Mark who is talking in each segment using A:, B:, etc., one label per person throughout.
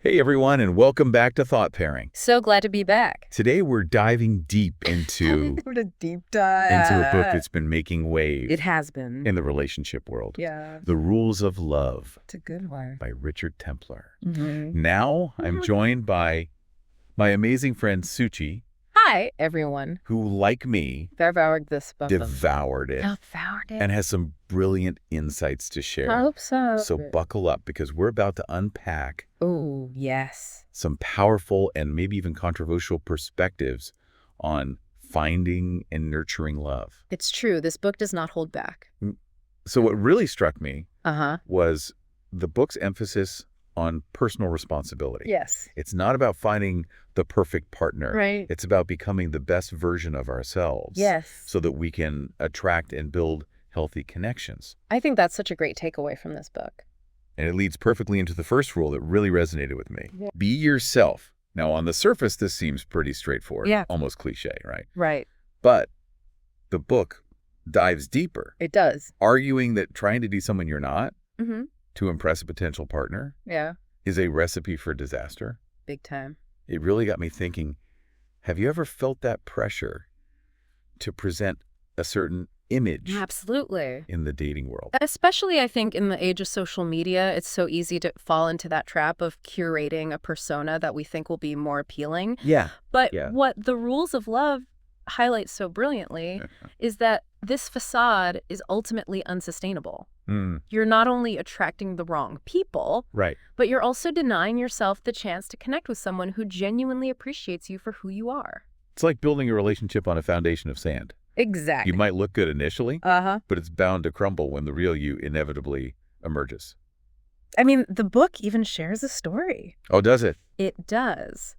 A: Hey everyone, and welcome back to Thought Pairing.
B: So glad to be back.
A: Today we're diving deep into
B: What a deep dive.
A: into a book that's been making waves.
B: It has been.
A: In the relationship world.
B: Yeah.
A: The Rules of Love.
B: It's a good one.
A: By Richard Templar.
B: Mm-hmm.
A: Now I'm joined by my amazing friend Suchi.
B: Hi, everyone.
A: Who, like me,
B: devoured this book.
A: Devoured it. And has some brilliant insights to share.
B: I hope so.
A: So buckle up because we're about to unpack
B: Oh, yes.
A: some powerful and maybe even controversial perspectives on finding and nurturing love.
B: It's true. This book does not hold back.
A: So what really struck me was the book's emphasis on personal responsibility.
B: Yes.
A: It's not about finding the perfect partner.
B: Right.
A: It's about becoming the best version of ourselves.
B: Yes.
A: So that we can attract and build healthy connections.
B: I think that's such a great takeaway from this book.
A: And it leads perfectly into the first rule that really resonated with me. Yeah. Be yourself. Now, on the surface, this seems pretty straightforward.
B: Yeah.
A: Almost cliche, right?
B: Right.
A: But the book dives deeper.
B: It does.
A: Arguing that trying to be someone you're not
B: Mm-hmm.
A: to impress a potential partner is a recipe for disaster.
B: Big time.
A: It really got me thinking, have you ever felt that pressure to present a certain image
B: Absolutely.
A: in the dating world?
B: Especially, I think, in the age of social media, it's so easy to fall into that trap of curating a persona that we think will be more appealing.
A: Yeah.
B: But what the Rules of Love highlights so brilliantly is that this facade is ultimately unsustainable. You're not only attracting the wrong people, but you're also denying yourself the chance to connect with someone who genuinely appreciates you for who you are.
A: It's like building a relationship on a foundation of sand.
B: Exactly.
A: You might look good initially, but it's bound to crumble when the real you inevitably emerges.
B: I mean, the book even shares a story.
A: Oh, does it?
B: It does.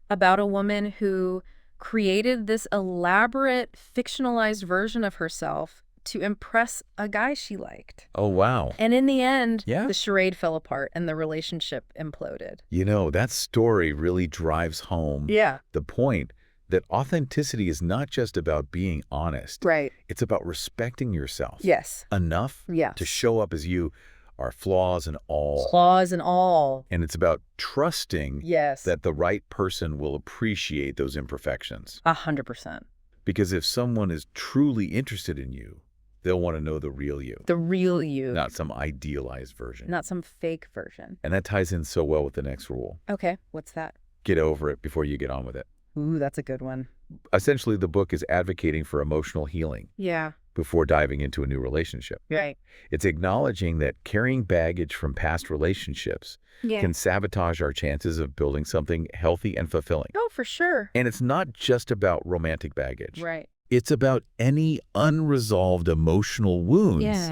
B: About a woman who created this elaborate, fictionalized version of herself to impress a guy she liked.
A: Oh, wow.
B: And in the end, the charade fell apart and the relationship imploded.
A: You know, that story really drives home the point that authenticity is not just about being honest.
B: Right.
A: It's about respecting yourself.
B: Yes.
A: Enough to show up as you are, flaws and all.
B: Flaws and all.
A: And it's about trusting that the right person will appreciate those imperfections.
B: 100%.
A: Because if someone is truly interested in you, they'll want to know the real you.
B: The real you.
A: Not some idealized version.
B: Not some fake version.
A: And that ties in so well with the next rule.
B: Okay, what's that?
A: Get over it before you get on with it.
B: Ooh, that's a good one.
A: Essentially, the book is advocating for emotional healing.
B: Yeah.
A: Before diving into a new relationship.
B: Right.
A: It's acknowledging that carrying baggage from past relationships can sabotage our chances of building something healthy and fulfilling.
B: Oh, for sure.
A: And it's not just about romantic baggage.
B: Right.
A: It's about any unresolved emotional wounds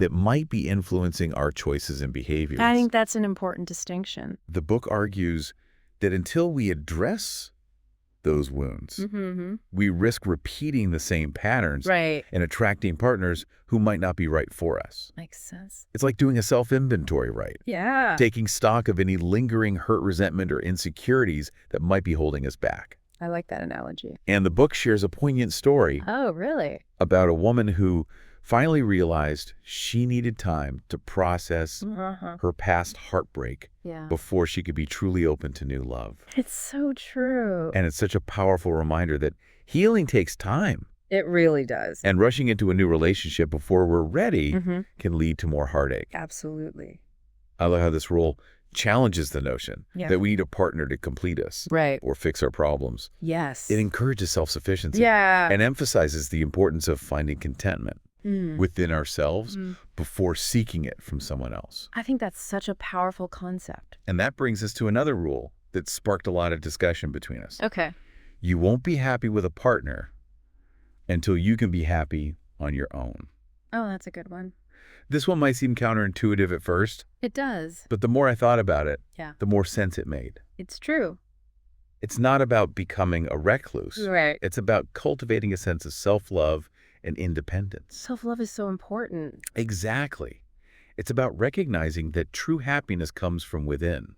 A: that might be influencing our choices and behaviors.
B: I think that's an important distinction.
A: The book argues that until we address those wounds, we risk repeating the same patterns and attracting partners who might not be right for us.
B: Makes sense.
A: It's like doing a self-inventory, right?
B: Yeah.
A: Taking stock of any lingering hurt, resentment, or insecurities that might be holding us back.
B: I like that analogy.
A: And the book shares a poignant story.
B: Oh, really?
A: About a woman who finally realized she needed time to process her past heartbreak before she could be truly open to new love.
B: It's so true.
A: And it's such a powerful reminder that healing takes time.
B: It really does.
A: And rushing into a new relationship before we're ready can lead to more heartache.
B: Absolutely.
A: I love how this rule challenges the notion that we need a partner to complete us or fix our problems.
B: Yes.
A: It encourages self-sufficiency and emphasizes the importance of finding contentment within ourselves before seeking it from someone else.
B: I think that's such a powerful concept.
A: And that brings us to another rule that sparked a lot of discussion between us.
B: Okay.
A: You won't be happy with a partner until you can be happy on your own.
B: Oh, that's a good one.
A: This one might seem counterintuitive at first.
B: It does.
A: But the more I thought about it, the more sense it made.
B: It's true.
A: It's not about becoming a recluse.
B: Right.
A: It's about cultivating a sense of self-love and independence.
B: Self-love is so important.
A: Exactly. It's about recognizing that true happiness comes from within,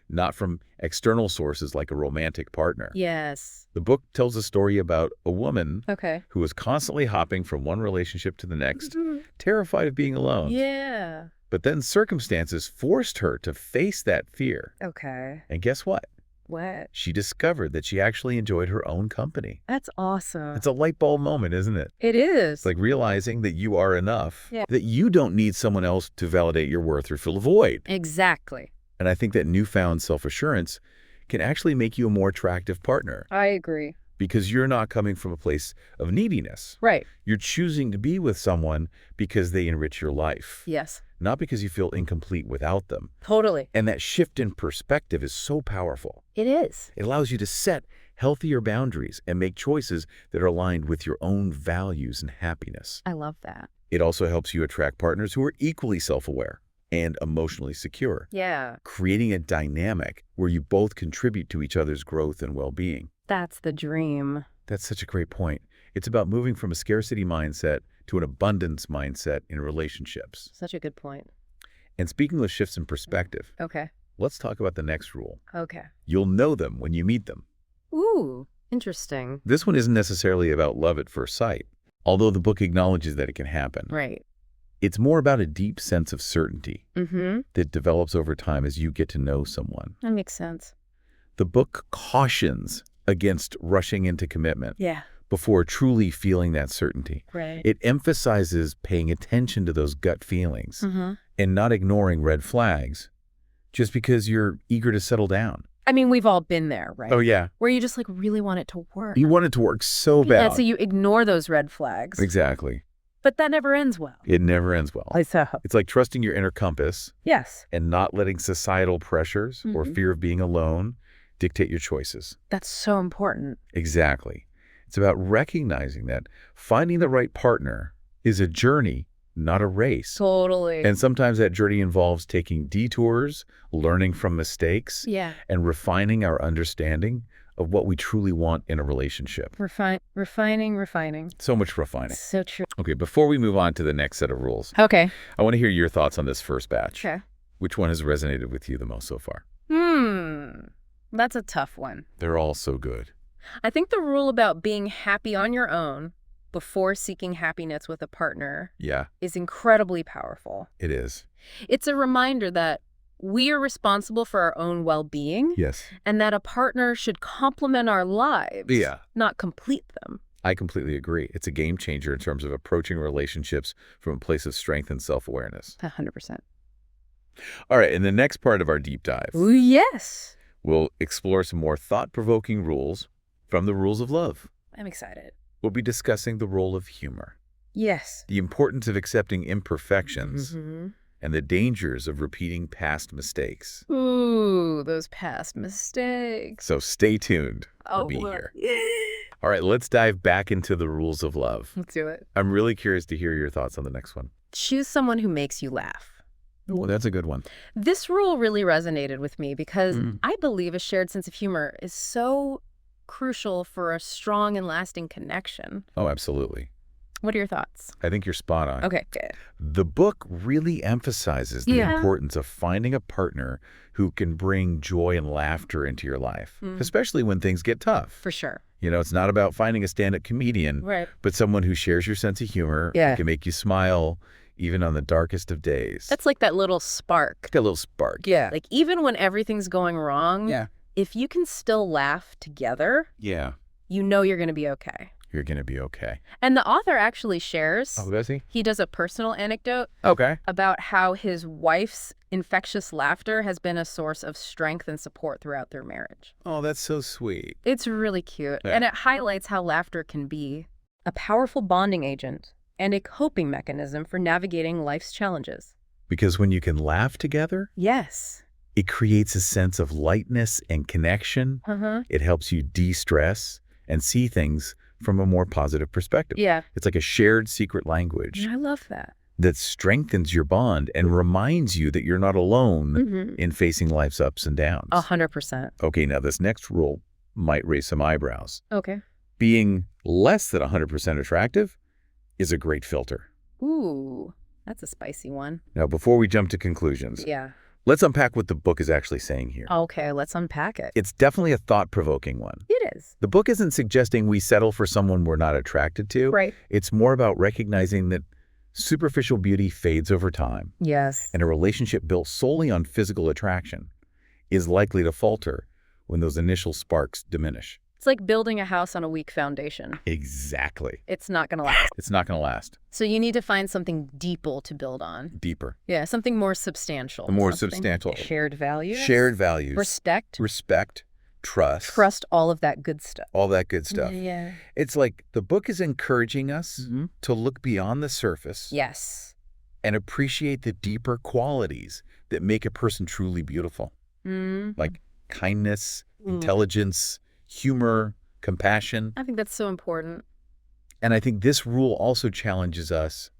A: not from external sources like a romantic partner.
B: Yes.
A: The book tells a story about a woman
B: who
A: was constantly hopping from one relationship to the next, terrified of being alone.
B: Yeah.
A: But then circumstances forced her to face that fear.
B: Okay.
A: And guess what?
B: What?
A: She discovered that she actually enjoyed her own company.
B: That's awesome.
A: It's a light bulb moment, isn't it?
B: It is.
A: It's like realizing that you are enough, that you don't need someone else to validate your worth or fill a void.
B: Exactly.
A: And I think that newfound self-assurance can actually make you a more attractive partner.
B: I agree.
A: Because you're not coming from a place of neediness.
B: Right.
A: You're choosing to be with someone because they enrich your life.
B: Yes.
A: Not because you feel incomplete without them.
B: Totally.
A: And that shift in perspective is so powerful.
B: It is.
A: It allows you to set healthier boundaries and make choices that are aligned with your own values and happiness.
B: I love that.
A: It also helps you attract partners who are equally self-aware and emotionally secure.
B: Yeah.
A: Creating a dynamic where you both contribute to each other's growth and well-being.
B: That's the dream.
A: That's such a great point. It's about moving from a scarcity mindset to an abundance mindset in relationships.
B: Such a good point.
A: And speaking of shifts in perspective,
B: Okay.
A: let's talk about the next rule.
B: Okay.
A: You'll know them when you meet them.
B: Ooh, interesting.
A: This one isn't necessarily about love at first sight, although the book acknowledges that it can happen.
B: Right.
A: It's more about a deep sense of certainty that develops over time as you get to know someone.
B: That makes sense.
A: The book cautions against rushing into commitment before truly feeling that certainty.
B: Right.
A: It emphasizes paying attention to those gut feelings and not ignoring red flags just because you're eager to settle down.
B: I mean, we've all been there, right?
A: Oh, yeah.
B: Where you just like really want it to work.
A: You want it to work so bad.
B: And so you ignore those red flags.
A: Exactly.
B: But that never ends well.
A: It never ends well. It's like trusting your inner compass.
B: Yes.
A: And not letting societal pressures or fear of being alone dictate your choices.
B: That's so important.
A: Exactly. It's about recognizing that finding the right partner is a journey, not a race.
B: Totally.
A: And sometimes that journey involves taking detours, learning from mistakes, and refining our understanding of what we truly want in a relationship.
B: Refining.
A: So much refining.
B: So true.
A: Okay, before we move on to the next set of rules,
B: okay,
A: I want to hear your thoughts on this first batch.
B: Okay.
A: Which one has resonated with you the most so far?
B: That's a tough one.
A: They're all so good.
B: I think the rule about being happy on your own before seeking happiness with a partner is incredibly powerful.
A: It is.
B: It's a reminder that we are responsible for our own well-being.
A: Yes.
B: And that a partner should complement our lives, not complete them.
A: I completely agree. It's a game changer in terms of approaching relationships from a place of strength and self-awareness.
B: 100%.
A: All right, in the next part of our deep dive,
B: Ooh, yes,
A: we'll explore some more thought-provoking rules from the rules of love.
B: I'm excited.
A: We'll be discussing the role of humor.
B: Yes.
A: The importance of accepting imperfections and the dangers of repeating past mistakes.
B: Ooh, those past mistakes.
A: So stay tuned for me here. All right, let's dive back into the rules of love.
B: Let's do it.
A: I'm really curious to hear your thoughts on the next one.
B: Choose someone who makes you laugh.
A: Oh, that's a good one.
B: This rule really resonated with me because I believe a shared sense of humor is so crucial for a strong and lasting connection.
A: Oh, absolutely.
B: What are your thoughts?
A: I think you're spot on.
B: Okay, good.
A: The book really emphasizes the importance of finding a partner who can bring joy and laughter into your life, especially when things get tough.
B: For sure.
A: You know, it's not about finding a stand-up comedian, but someone who shares your sense of humor, who can make you smile, even on the darkest of days.
B: That's like that little spark.
A: That little spark.
B: Yeah. Like even when everything's going wrong, if you can still laugh together, you know you're going to be okay.
A: You're going to be okay.
B: And the author actually shares.
A: Oh, does he?
B: He does a personal anecdote.
A: Okay.
B: About how his wife's infectious laughter has been a source of strength and support throughout their marriage.
A: Oh, that's so sweet.
B: It's really cute. And it highlights how laughter can be a powerful bonding agent and a coping mechanism for navigating life's challenges.
A: Because when you can laugh together, it creates a sense of lightness and connection. It helps you de-stress and see things from a more positive perspective. It's like a shared secret language.
B: I love that.
A: That strengthens your bond and reminds you that you're not alone in facing life's ups and downs.
B: 100%.
A: Okay, now this next rule might raise some eyebrows.
B: Okay.
A: Being less than 100% attractive is a great filter.
B: Ooh, that's a spicy one.
A: Now, before we jump to conclusions, let's unpack what the book is actually saying here.
B: Okay, let's unpack it.
A: It's definitely a thought-provoking one.
B: It is.
A: The book isn't suggesting we settle for someone we're not attracted to.
B: Right.
A: It's more about recognizing that Superficial beauty fades over time.
B: Yes.
A: And a relationship built solely on physical attraction is likely to falter when those initial sparks diminish.
B: It's like building a house on a weak foundation.
A: Exactly.
B: It's not going to last.
A: It's not going to last.
B: So you need to find something deeper to build on.
A: Deeper.
B: Yeah, something more substantial.
A: More substantial.
B: Shared values.
A: Shared values.
B: Respect.
A: Respect. Trust.
B: Trust, all of that good stuff.
A: All that good stuff.
B: Yeah.
A: It's like the book is encouraging us to look beyond the surface.
B: Yes.
A: And appreciate the deeper qualities that make a person truly beautiful. Like kindness, intelligence, humor, compassion.
B: I think that's so important.
A: And I think this rule also challenges us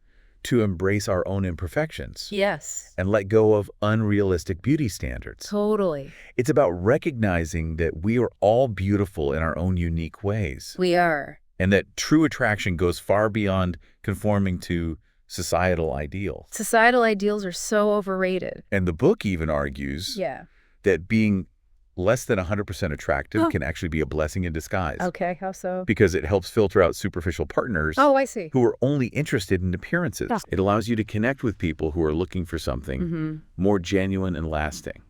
A: to embrace our own imperfections.
B: Yes.
A: And let go of unrealistic beauty standards.
B: Totally.
A: It's about recognizing that we are all beautiful in our own unique ways.
B: We are.
A: And that true attraction goes far beyond conforming to societal ideals.
B: Societal ideals are so overrated.
A: And the book even argues that being less than 100% attractive can actually be a blessing in disguise.
B: Okay, how so?
A: Because it helps filter out superficial partners
B: I see.
A: who are only interested in appearances. It allows you to connect with people who are looking for something more genuine and lasting.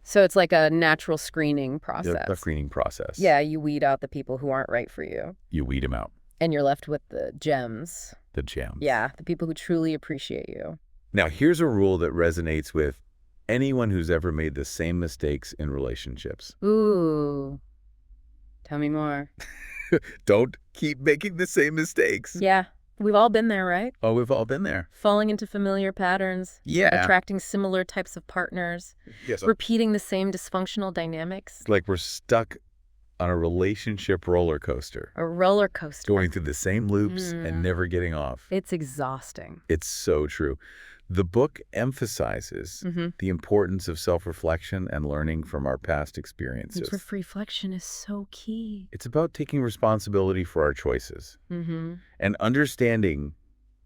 B: So it's like a natural screening process.
A: A screening process.
B: Yeah, you weed out the people who aren't right for you.
A: You weed them out.
B: And you're left with the gems.
A: The gems.
B: Yeah, the people who truly appreciate you.
A: Now, here's a rule that resonates with anyone who's ever made the same mistakes in relationships.
B: Ooh. Tell me more.
A: Don't keep making the same mistakes.
B: Yeah. We've all been there, right?
A: Oh, we've all been there.
B: Falling into familiar patterns.
A: Yeah.
B: Attracting similar types of partners.
A: Yes.
B: Repeating the same dysfunctional dynamics.
A: It's like we're stuck on a relationship roller coaster.
B: A roller coaster.
A: Going through the same loops and never getting off.
B: It's exhausting.
A: It's so true. The book emphasizes the importance of self-reflection and learning from our past experiences.
B: Self-reflection is so key.
A: It's about taking responsibility for our choices and understanding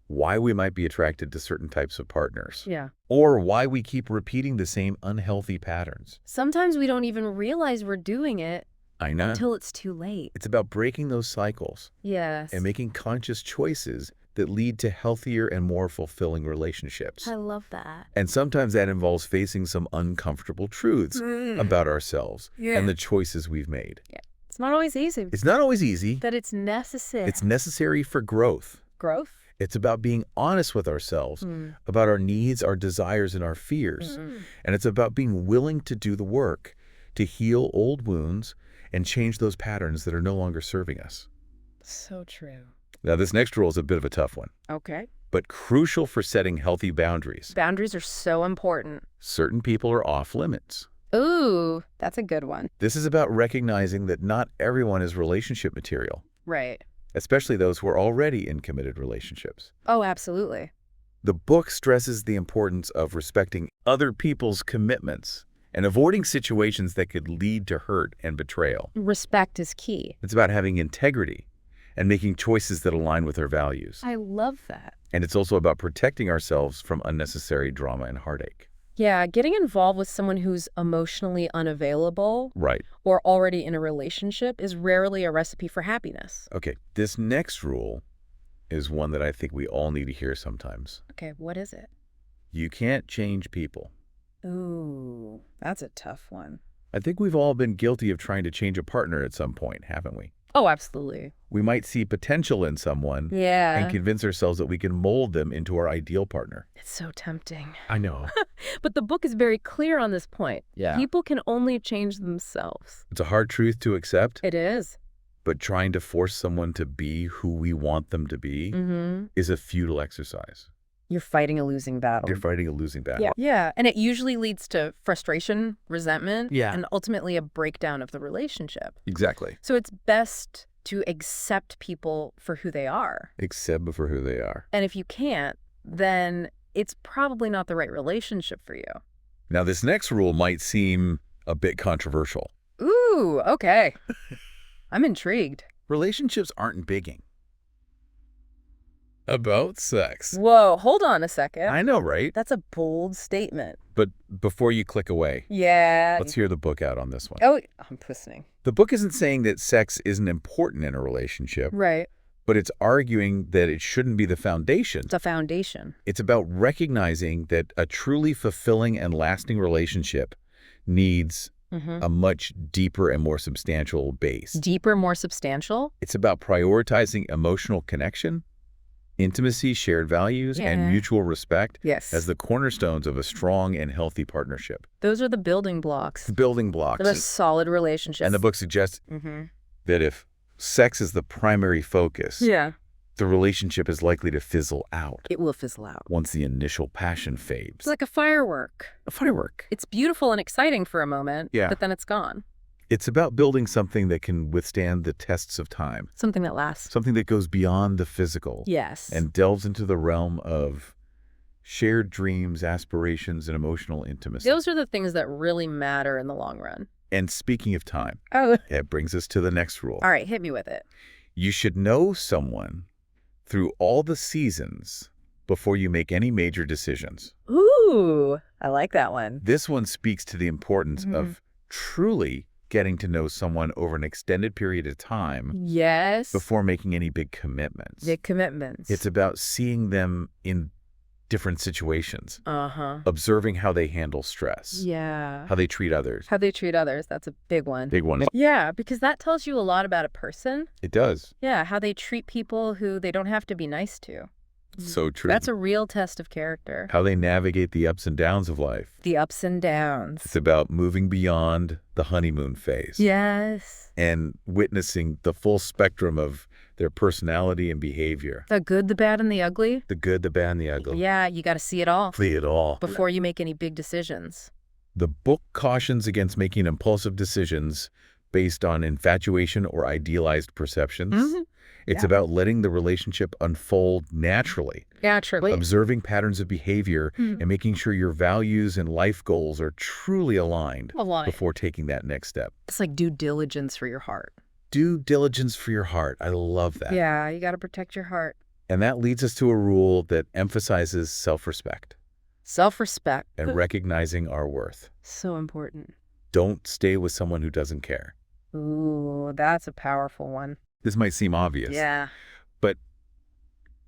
A: why we might be attracted to certain types of partners.
B: Yeah.
A: Or why we keep repeating the same unhealthy patterns.
B: Sometimes we don't even realize we're doing it.
A: I know.
B: Until it's too late.
A: It's about breaking those cycles.
B: Yes.
A: And making conscious choices that lead to healthier and more fulfilling relationships.
B: I love that.
A: And sometimes that involves facing some uncomfortable truths about ourselves and the choices we've made.
B: Yeah. It's not always easy.
A: It's not always easy.
B: But it's necessary.
A: It's necessary for growth.
B: Growth?
A: It's about being honest with ourselves, about our needs, our desires, and our fears. And it's about being willing to do the work to heal old wounds and change those patterns that are no longer serving us.
B: So true.
A: Now, this next rule is a bit of a tough one.
B: Okay.
A: But crucial for setting healthy boundaries.
B: Boundaries are so important.
A: Certain people are off limits.
B: Ooh, that's a good one.
A: This is about recognizing that not everyone is relationship material.
B: Right.
A: Especially those who are already in committed relationships.
B: Oh, absolutely.
A: The book stresses the importance of respecting other people's commitments and avoiding situations that could lead to hurt and betrayal.
B: Respect is key.
A: It's about having integrity and making choices that align with our values.
B: I love that.
A: And it's also about protecting ourselves from unnecessary drama and heartache.
B: Yeah, getting involved with someone who's emotionally unavailable or already in a relationship is rarely a recipe for happiness.
A: Okay, this next rule is one that I think we all need to hear sometimes.
B: Okay, what is it?
A: You can't change people.
B: Ooh, that's a tough one.
A: I think we've all been guilty of trying to change a partner at some point, haven't we?
B: Oh, absolutely.
A: We might see potential in someone and convince ourselves that we can mold them into our ideal partner.
B: It's so tempting.
A: I know.
B: But the book is very clear on this point.
A: Yeah.
B: People can only change themselves.
A: It's a hard truth to accept.
B: It is.
A: But trying to force someone to be who we want them to be is a futile exercise.
B: You're fighting a losing battle.
A: You're fighting a losing battle.
B: Yeah. And it usually leads to frustration, resentment, and ultimately a breakdown of the relationship.
A: Exactly.
B: So it's best to accept people for who they are.
A: Accept for who they are.
B: And if you can't, then it's probably not the right relationship for you.
A: Now, this next rule might seem a bit controversial.
B: Ooh, okay. I'm intrigued.
A: Relationships aren't bigging about sex.
B: Whoa, hold on a second.
A: I know, right?
B: That's a bold statement.
A: But before you click away, let's hear the book out on this one.
B: Oh, I'm listening.
A: The book isn't saying that sex isn't important in a relationship.
B: Right.
A: But it's arguing that it shouldn't be the foundation.
B: It's a foundation.
A: It's about recognizing that a truly fulfilling and lasting relationship needs a much deeper and more substantial base.
B: Deeper, more substantial?
A: It's about prioritizing emotional connection, intimacy, shared values, and mutual respect as the cornerstones of a strong and healthy partnership.
B: Those are the building blocks.
A: The building blocks.
B: Of a solid relationship.
A: And the book suggests that if sex is the primary focus, the relationship is likely to fizzle out.
B: It will fizzle out.
A: Once the initial passion fades.
B: It's like a firework.
A: A firework.
B: It's beautiful and exciting for a moment, but then it's gone.
A: It's about building something that can withstand the tests of time.
B: Something that lasts.
A: Something that goes beyond the physical.
B: Yes.
A: And delves into the realm of shared dreams, aspirations, and emotional intimacy.
B: Those are the things that really matter in the long run.
A: And speaking of time, that brings us to the next rule.
B: All right, hit me with it.
A: You should know someone through all the seasons before you make any major decisions.
B: Ooh, I like that one.
A: This one speaks to the importance of truly getting to know someone over an extended period of time.
B: Yes.
A: Before making any big commitments.
B: Big commitments.
A: It's about seeing them in different situations. Observing how they handle stress.
B: Yeah.
A: How they treat others.
B: How they treat others. That's a big one.
A: Big one.
B: Yeah, because that tells you a lot about a person.
A: It does.
B: Yeah, how they treat people who they don't have to be nice to.
A: So true.
B: That's a real test of character.
A: How they navigate the ups and downs of life.
B: The ups and downs.
A: It's about moving beyond the honeymoon phase.
B: Yes.
A: And witnessing the full spectrum of their personality and behavior.
B: The good, the bad, and the ugly.
A: The good, the bad, and the ugly.
B: Yeah, you got to see it all.
A: See it all.
B: Before you make any big decisions.
A: The book cautions against making impulsive decisions based on infatuation or idealized perceptions. It's about letting the relationship unfold naturally.
B: Naturally.
A: Observing patterns of behavior and making sure your values and life goals are truly aligned before taking that next step.
B: It's like due diligence for your heart.
A: Due diligence for your heart. I love that.
B: Yeah, you got to protect your heart.
A: And that leads us to a rule that emphasizes self-respect.
B: Self-respect.
A: And recognizing our worth.
B: So important.
A: Don't stay with someone who doesn't care.
B: Ooh, that's a powerful one.
A: This might seem obvious.
B: Yeah.
A: But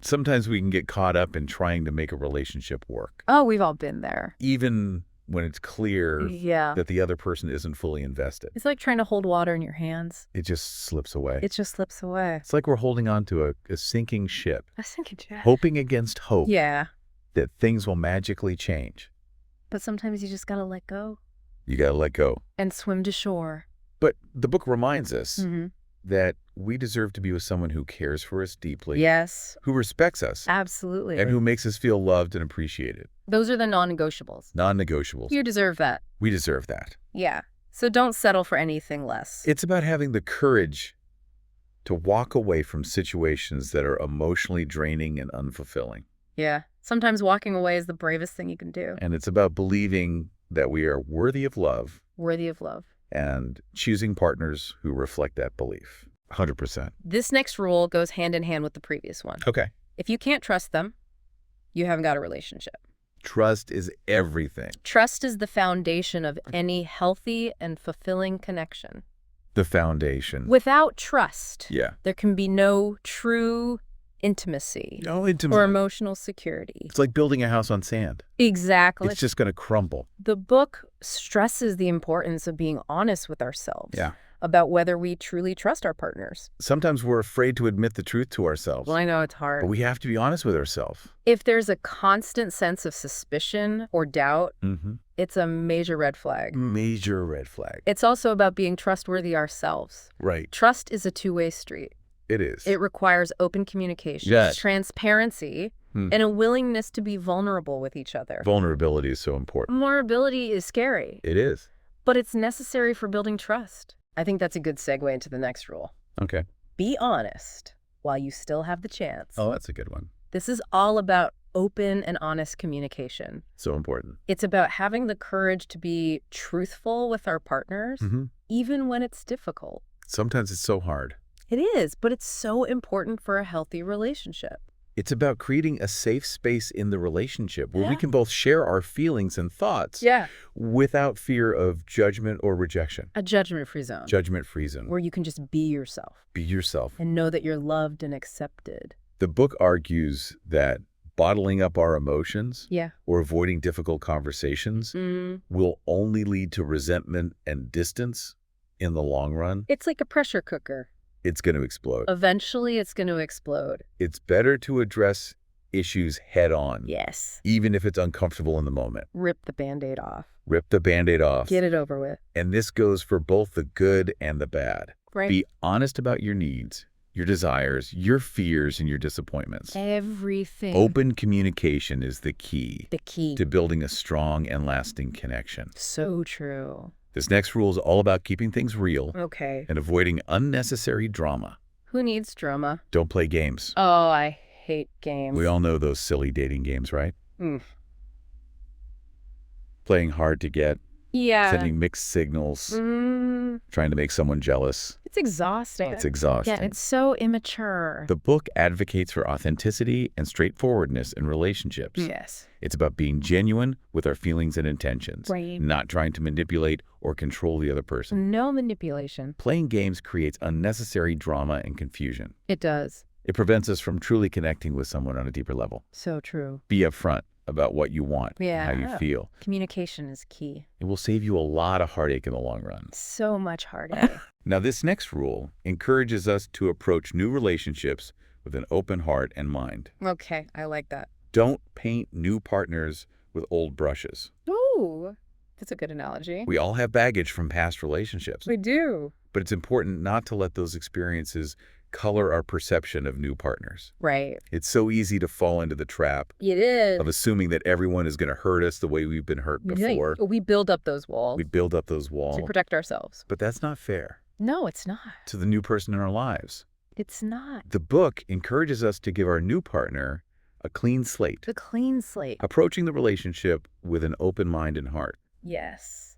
A: sometimes we can get caught up in trying to make a relationship work.
B: Oh, we've all been there.
A: Even when it's clear that the other person isn't fully invested.
B: It's like trying to hold water in your hands.
A: It just slips away.
B: It just slips away.
A: It's like we're holding on to a sinking ship.
B: A sinking ship.
A: Hoping against hope.
B: Yeah.
A: That things will magically change.
B: But sometimes you just got to let go.
A: You got to let go.
B: And swim to shore.
A: But the book reminds us that we deserve to be with someone who cares for us deeply.
B: Yes.
A: Who respects us.
B: Absolutely.
A: And who makes us feel loved and appreciated.
B: Those are the non-negotiables.
A: Non-negotiables.
B: You deserve that.
A: We deserve that.
B: Yeah. So don't settle for anything less.
A: It's about having the courage to walk away from situations that are emotionally draining and unfulfilling.
B: Yeah. Sometimes walking away is the bravest thing you can do.
A: And it's about believing that we are worthy of love.
B: Worthy of love.
A: And choosing partners who reflect that belief. 100%.
B: This next rule goes hand in hand with the previous one.
A: Okay.
B: If you can't trust them, you haven't got a relationship.
A: Trust is everything.
B: Trust is the foundation of any healthy and fulfilling connection.
A: The foundation.
B: Without trust,
A: yeah,
B: there can be no true intimacy.
A: No intimacy.
B: Or emotional security.
A: It's like building a house on sand.
B: Exactly.
A: It's just going to crumble.
B: The book stresses the importance of being honest with ourselves.
A: Yeah.
B: About whether we truly trust our partners.
A: Sometimes we're afraid to admit the truth to ourselves.
B: Well, I know it's hard.
A: But we have to be honest with ourselves.
B: If there's a constant sense of suspicion or doubt, it's a major red flag.
A: Major red flag.
B: It's also about being trustworthy ourselves.
A: Right.
B: Trust is a two-way street.
A: It is.
B: It requires open communication, transparency, and a willingness to be vulnerable with each other.
A: Vulnerability is so important.
B: Vulnerability is scary.
A: It is.
B: But it's necessary for building trust. I think that's a good segue into the next rule.
A: Okay.
B: Be honest while you still have the chance.
A: Oh, that's a good one.
B: This is all about open and honest communication.
A: So important.
B: It's about having the courage to be truthful with our partners, even when it's difficult.
A: Sometimes it's so hard.
B: It is, but it's so important for a healthy relationship.
A: It's about creating a safe space in the relationship where we can both share our feelings and thoughts without fear of judgment or rejection.
B: A judgment-free zone.
A: Judgment-free zone.
B: Where you can just be yourself.
A: Be yourself.
B: And know that you're loved and accepted.
A: The book argues that bottling up our emotions or avoiding difficult conversations will only lead to resentment and distance in the long run.
B: It's like a pressure cooker.
A: It's going to explode.
B: Eventually, it's going to explode.
A: It's better to address issues head on.
B: Yes.
A: Even if it's uncomfortable in the moment.
B: Rip the Band-Aid off.
A: Rip the Band-Aid off.
B: Get it over with.
A: And this goes for both the good and the bad.
B: Right.
A: Be honest about your needs, your desires, your fears, and your disappointments.
B: Everything.
A: Open communication is the key.
B: The key.
A: To building a strong and lasting connection.
B: So true.
A: This next rule is all about keeping things real.
B: Okay.
A: And avoiding unnecessary drama.
B: Who needs drama?
A: Don't play games.
B: Oh, I hate games.
A: We all know those silly dating games, right? Playing hard to get.
B: Yeah.
A: Sending mixed signals. Trying to make someone jealous.
B: It's exhausting.
A: It's exhausting.
B: Yeah, it's so immature.
A: The book advocates for authenticity and straightforwardness in relationships.
B: Yes.
A: It's about being genuine with our feelings and intentions.
B: Right.
A: Not trying to manipulate or control the other person.
B: No manipulation.
A: Playing games creates unnecessary drama and confusion.
B: It does.
A: It prevents us from truly connecting with someone on a deeper level.
B: So true.
A: Be upfront about what you want, how you feel.
B: Communication is key.
A: It will save you a lot of heartache in the long run.
B: So much heartache.
A: Now, this next rule encourages us to approach new relationships with an open heart and mind.
B: Okay, I like that.
A: Don't paint new partners with old brushes.
B: Ooh, that's a good analogy.
A: We all have baggage from past relationships.
B: We do.
A: But it's important not to let those experiences color our perception of new partners.
B: Right.
A: It's so easy to fall into the trap
B: It is.
A: of assuming that everyone is going to hurt us the way we've been hurt before.
B: We build up those walls.
A: We build up those walls.
B: To protect ourselves.
A: But that's not fair.
B: No, it's not.
A: To the new person in our lives.
B: It's not.
A: The book encourages us to give our new partner a clean slate.
B: The clean slate.
A: Approaching the relationship with an open mind and heart.
B: Yes.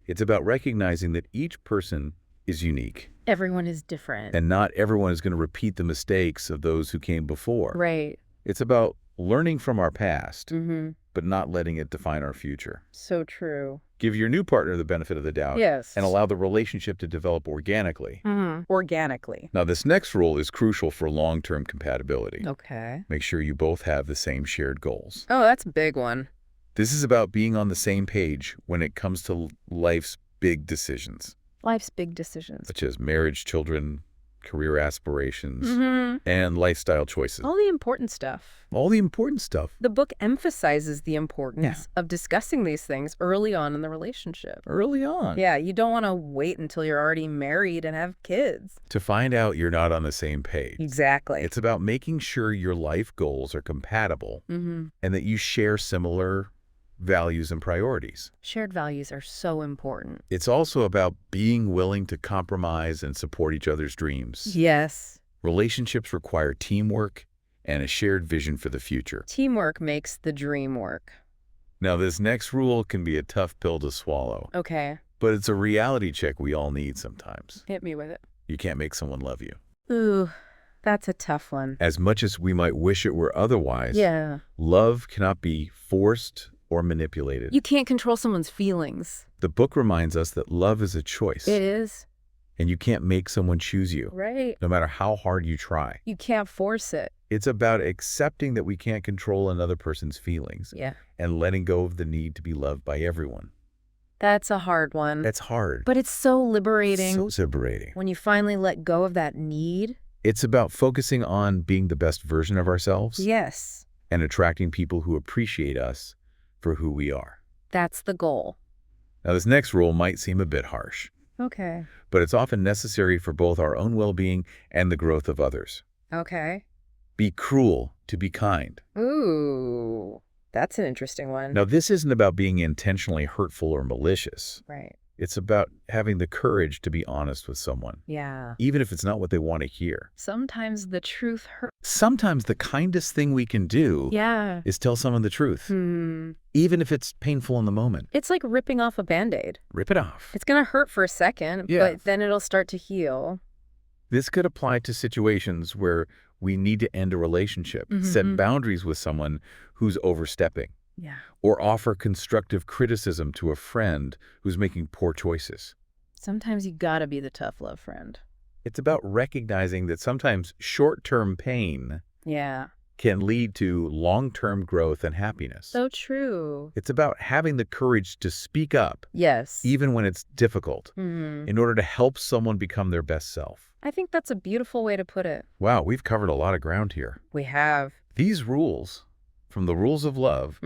A: It's about recognizing that each person is unique.
B: Everyone is different.
A: And not everyone is going to repeat the mistakes of those who came before.
B: Right.
A: It's about learning from our past, but not letting it define our future.
B: So true.
A: Give your new partner the benefit of the doubt.
B: Yes.
A: And allow the relationship to develop organically.
B: Organically.
A: Now, this next rule is crucial for long-term compatibility.
B: Okay.
A: Make sure you both have the same shared goals.
B: Oh, that's a big one.
A: This is about being on the same page when it comes to life's big decisions.
B: Life's big decisions.
A: Such as marriage, children, career aspirations, and lifestyle choices.
B: All the important stuff.
A: All the important stuff.
B: The book emphasizes the importance of discussing these things early on in the relationship.
A: Early on.
B: Yeah, you don't want to wait until you're already married and have kids.
A: To find out you're not on the same page.
B: Exactly.
A: It's about making sure your life goals are compatible and that you share similar values and priorities.
B: Shared values are so important.
A: It's also about being willing to compromise and support each other's dreams.
B: Yes.
A: Relationships require teamwork and a shared vision for the future.
B: Teamwork makes the dream work.
A: Now, this next rule can be a tough pill to swallow.
B: Okay.
A: But it's a reality check we all need sometimes.
B: Hit me with it.
A: You can't make someone love you.
B: Ooh, that's a tough one.
A: As much as we might wish it were otherwise, love cannot be forced or manipulated.
B: You can't control someone's feelings.
A: The book reminds us that love is a choice.
B: It is.
A: And you can't make someone choose you.
B: Right.
A: No matter how hard you try.
B: You can't force it.
A: It's about accepting that we can't control another person's feelings.
B: Yeah.
A: And letting go of the need to be loved by everyone.
B: That's a hard one.
A: That's hard.
B: But it's so liberating.
A: So liberating.
B: When you finally let go of that need.
A: It's about focusing on being the best version of ourselves.
B: Yes.
A: And attracting people who appreciate us for who we are.
B: That's the goal.
A: Now, this next rule might seem a bit harsh.
B: Okay.
A: But it's often necessary for both our own well-being and the growth of others.
B: Okay.
A: Be cruel to be kind.
B: Ooh, that's an interesting one.
A: Now, this isn't about being intentionally hurtful or malicious.
B: Right.
A: It's about having the courage to be honest with someone.
B: Yeah.
A: Even if it's not what they want to hear.
B: Sometimes the truth hurts.
A: Sometimes the kindest thing we can do is tell someone the truth. Even if it's painful in the moment.
B: It's like ripping off a Band-Aid.
A: Rip it off.
B: It's going to hurt for a second, but then it'll start to heal.
A: This could apply to situations where we need to end a relationship, set boundaries with someone who's overstepping, or offer constructive criticism to a friend who's making poor choices.
B: Sometimes you gotta be the tough love friend.
A: It's about recognizing that sometimes short-term pain can lead to long-term growth and happiness.
B: So true.
A: It's about having the courage to speak up, even when it's difficult, in order to help someone become their best self.
B: I think that's a beautiful way to put it.
A: Wow, we've covered a lot of ground here.
B: We have.
A: These rules, from the rules of love,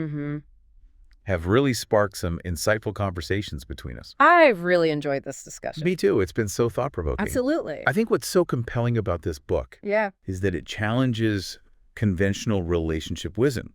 A: have really sparked some insightful conversations between us.
B: I've really enjoyed this discussion.
A: Me too. It's been so thought-provoking.
B: Absolutely.
A: I think what's so compelling about this book is that it challenges conventional relationship wisdom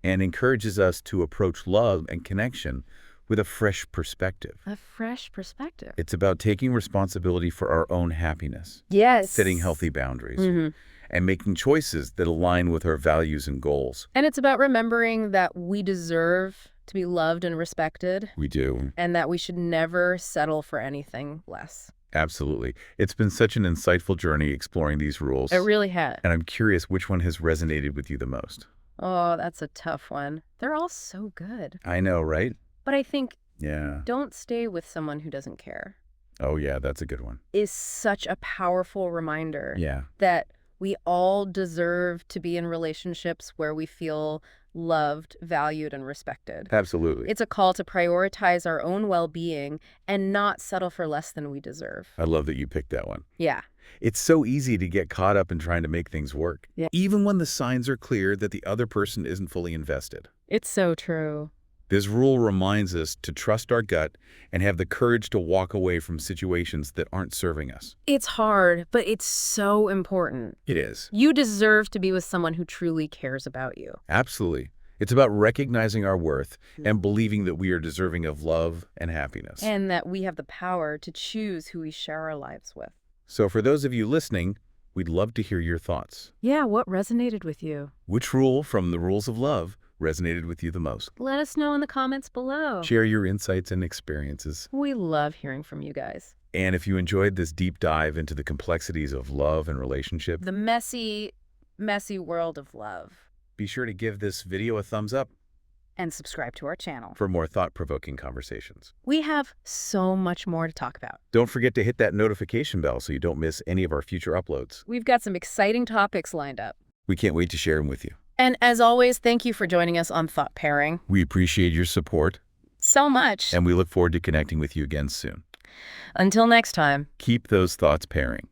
A: and encourages us to approach love and connection with a fresh perspective.
B: A fresh perspective.
A: It's about taking responsibility for our own happiness. Setting healthy boundaries. And making choices that align with our values and goals.
B: And it's about remembering that we deserve to be loved and respected.
A: We do.
B: And that we should never settle for anything less.
A: Absolutely. It's been such an insightful journey exploring these rules.
B: It really has.
A: And I'm curious which one has resonated with you the most.
B: Oh, that's a tough one. They're all so good.
A: I know, right?
B: But I think don't stay with someone who doesn't care.
A: Oh, yeah, that's a good one.
B: Is such a powerful reminder that we all deserve to be in relationships where we feel loved, valued, and respected.
A: Absolutely.
B: It's a call to prioritize our own well-being and not settle for less than we deserve.
A: I love that you picked that one.
B: Yeah.
A: It's so easy to get caught up in trying to make things work, even when the signs are clear that the other person isn't fully invested.
B: It's so true.
A: This rule reminds us to trust our gut and have the courage to walk away from situations that aren't serving us.
B: It's hard, but it's so important.
A: It is.
B: You deserve to be with someone who truly cares about you.
A: Absolutely. It's about recognizing our worth and believing that we are deserving of love and happiness.
B: And that we have the power to choose who we share our lives with.
A: So for those of you listening, we'd love to hear your thoughts.
B: Yeah, what resonated with you?
A: Which rule from the rules of love resonated with you the most?
B: Let us know in the comments below.
A: Share your insights and experiences.
B: We love hearing from you guys.
A: And if you enjoyed this deep dive into the complexities of love and relationship,
B: the messy, messy world of love,
A: be sure to give this video a thumbs up.
B: And subscribe to our channel
A: for more thought-provoking conversations.
B: We have so much more to talk about.
A: Don't forget to hit that notification bell so you don't miss any of our future uploads.
B: We've got some exciting topics lined up.
A: We can't wait to share them with you.
B: And as always, thank you for joining us on Thought Pairing.
A: We appreciate your support
B: so much.
A: And we look forward to connecting with you again soon.
B: Until next time,
A: keep those thoughts pairing.